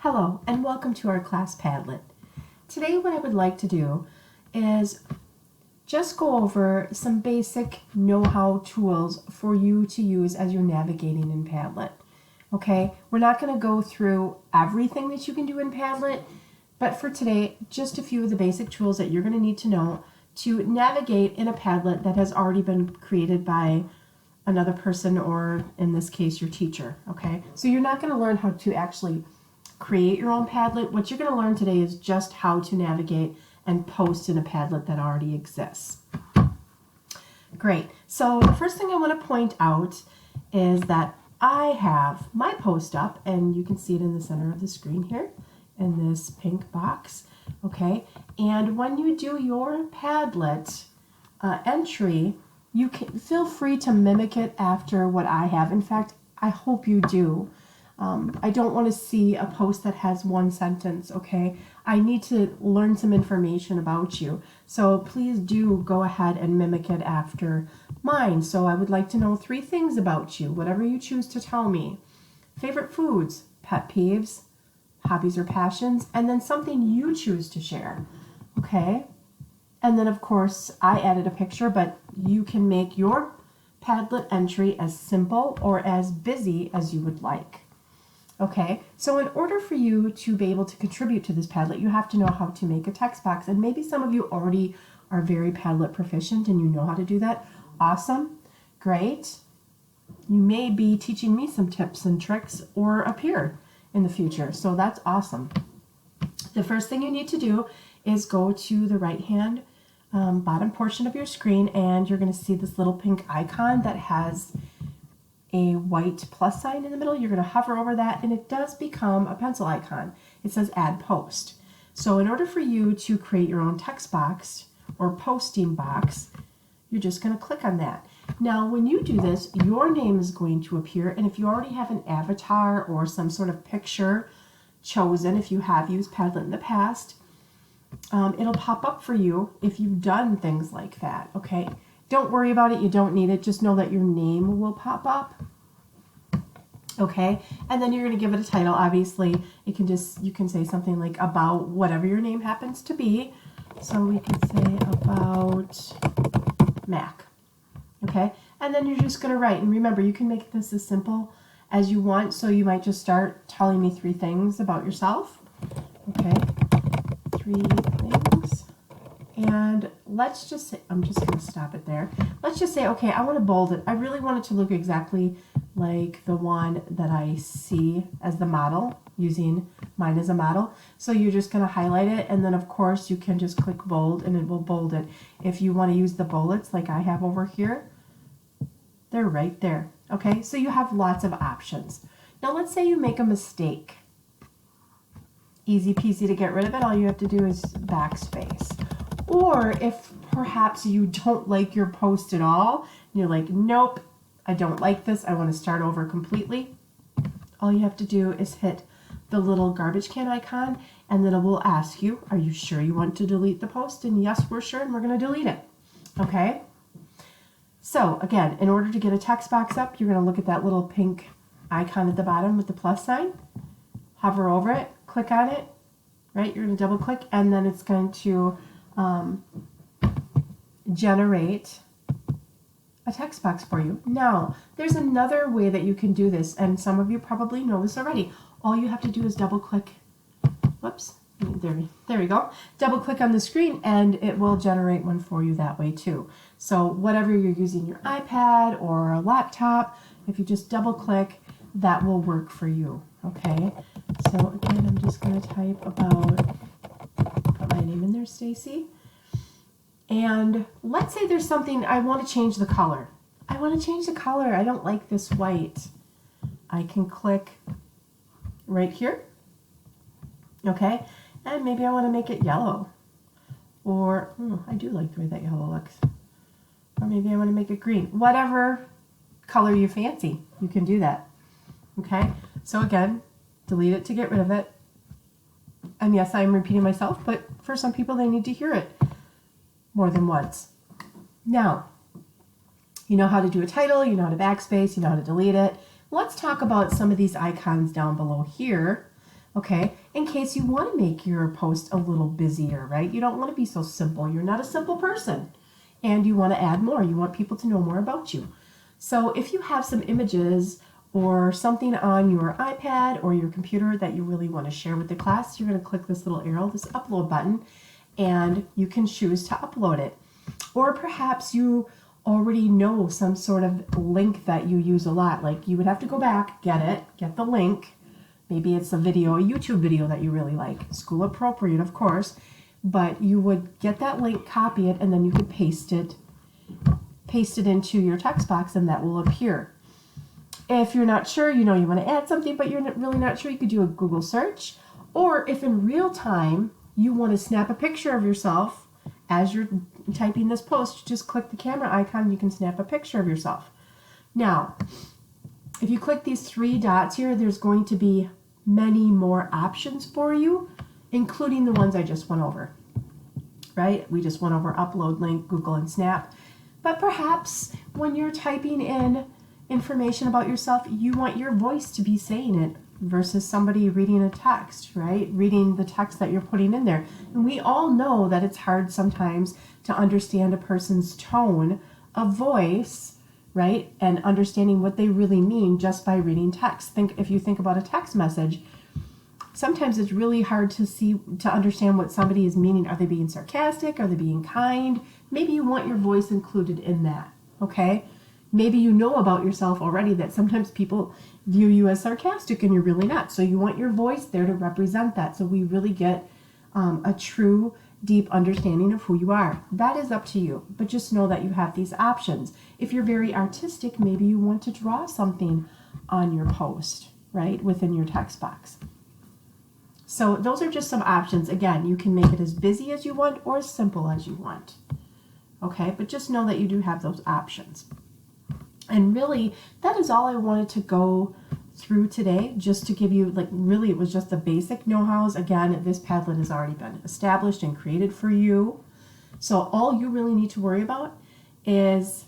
Hello and welcome to our class Padlet. Today what I would like to do is just go over some basic know-how tools for you to use as you're navigating in Padlet. Okay, we're not going to go through everything that you can do in Padlet, but for today, just a few of the basic tools that you're going to need to know to navigate in a Padlet that has already been created by another person, or in this case, your teacher. Okay, so you're not going to learn how to actually create your own Padlet. What you're going to learn today is just how to navigate and post in a Padlet that already exists. Great. So the first thing I want to point out is that I have my post up, and you can see it in the center of the screen here in this pink box. Okay, and when you do your Padlet entry, you can feel free to mimic it after what I have. In fact, I hope you do. I don't want to see a post that has one sentence, okay? I need to learn some information about you. So please do go ahead and mimic it after mine. So I would like to know 3 things about you, whatever you choose to tell me. Favorite foods, pet peeves, hobbies or passions, and then something you choose to share, okay? And then of course I added a picture, but you can make your Padlet entry as simple or as busy as you would like. Okay, so in order for you to be able to contribute to this Padlet, you have to know how to make a text box. And maybe some of you already are very Padlet proficient and you know how to do that. Awesome, great. You may be teaching me some tips and tricks or appear in the future, so that's awesome. The first thing you need to do is go to the right-hand bottom portion of your screen, and you're going to see this little pink icon that has a white plus sign in the middle. You're going to hover over that and it does become a pencil icon. It says add post. So in order for you to create your own text box or posting box, you're just going to click on that. Now when you do this, your name is going to appear, and if you already have an avatar or some sort of picture chosen, if you have used Padlet in the past, it'll pop up for you if you've done things like that. Okay, don't worry about it, you don't need it, just know that your name will pop up. Okay, and then you're going to give it a title. Obviously you can say something like about whatever your name happens to be. So we can say about Mac. Okay, and then you're just going to write, and remember, you can make this as simple as you want. So you might just start telling me 3 things about yourself. Okay, 3 things. And let's just say, I'm just going to stop it there. Let's just say, okay, I want to bold it. I really want it to look exactly like the one that I see as the model, using mine as a model. So you're just going to highlight it, and then of course you can just click bold and it will bold it. If you want to use the bullets like I have over here, they're right there. Okay, so you have lots of options. Now let's say you make a mistake. Easy peasy to get rid of it. All you have to do is backspace. Or if perhaps you don't like your post at all, and you're like, nope, I don't like this, I want to start over completely, all you have to do is hit the little garbage can icon, and then it will ask you, are you sure you want to delete the post? And yes, we're sure, and we're going to delete it. Okay? So again, in order to get a text box up, you're going to look at that little pink icon at the bottom with the plus sign, hover over it, click on it, right? You're going to double click, and then it's going to generate a text box for you. Now, there's another way that you can do this, and some of you probably know this already. All you have to do is double click, whoops, there we go. Double click on the screen and it will generate one for you that way too. So whatever you're using, your iPad or a laptop, if you just double click, that will work for you. Okay, so again, I'm just going to type about, put my name in there, Stacy. And let's say there's something, I want to change the color. I want to change the color. I don't like this white. I can click right here. Okay, and maybe I want to make it yellow. Or, I do like the way that yellow looks. Or maybe I want to make it green. Whatever color you fancy, you can do that. Okay, so again, delete it to get rid of it. And yes, I'm repeating myself, but for some people, they need to hear it more than once. Now, you know how to do a title, you know how to backspace, you know how to delete it. Let's talk about some of these icons down below here okay? In case you want to make your post a little busier, right? You don't want to be so simple. You're not a simple person, and you want to add more. You want people to know more about you. So if you have some images or something on your iPad or your computer that you really want to share with the class, you're going to click this little arrow, this upload button, and you can choose to upload it. Or perhaps you already know some sort of link that you use a lot. Like you would have to go back, get the link. Maybe it's a video, a YouTube video that you really like, school appropriate, of course, but you would get that link, copy it, and then you could paste it into your text box, and that will appear. If you're not sure, you want to add something, but you're really not sure, you could do a Google search. Or if in real time you want to snap a picture of yourself as you're typing this post, just click the camera icon and you can snap a picture of yourself. Now, if you click these three dots here, there's going to be many more options for you, including the ones I just went over, right? We just went over upload, link, Google, and snap. But perhaps when you're typing in information about yourself, you want your voice to be saying it versus somebody reading a text, right? Reading the text that you're putting in there. And we all know that it's hard sometimes to understand a person's tone of voice, right? And understanding what they really mean just by reading text. If you think about a text message, sometimes it's really hard to understand what somebody is meaning. Are they being sarcastic? Are they being kind? Maybe you want your voice included in that, okay? Maybe you know about yourself already that sometimes people view you as sarcastic and you're really not. So you want your voice there to represent that. So we really get a true, deep understanding of who you are. That is up to you. But just know that you have these options. If you're very artistic, maybe you want to draw something on your post, right? Within your text box. So those are just some options. Again, you can make it as busy as you want or as simple as you want. Okay, but just know that you do have those options. And really, that is all I wanted to go through today, just to give you, really, it was just the basic know-hows. Again, this Padlet has already been established and created for you. So all you really need to worry about is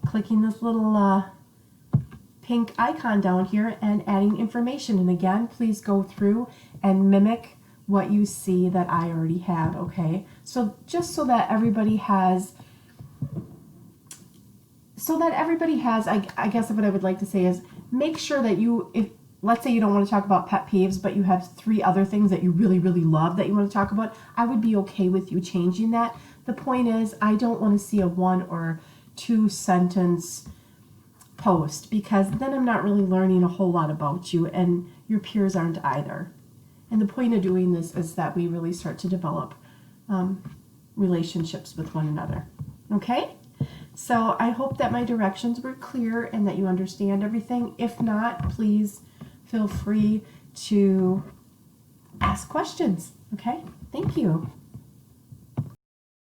clicking this little pink icon down here and adding information. And again, please go through and mimic what you see that I already have, okay? So just so that everybody has, I guess what I would like to say is make sure that let's say you don't want to talk about pet peeves, but you have 3 other things that you really, really love that you want to talk about, I would be okay with you changing that. The point is, I don't want to see a 1 or 2 sentence post, because then I'm not really learning a whole lot about you, and your peers aren't either. And the point of doing this is that we really start to develop relationships with one another. Okay? So I hope that my directions were clear and that you understand everything. If not, please feel free to ask questions. Okay? Thank you.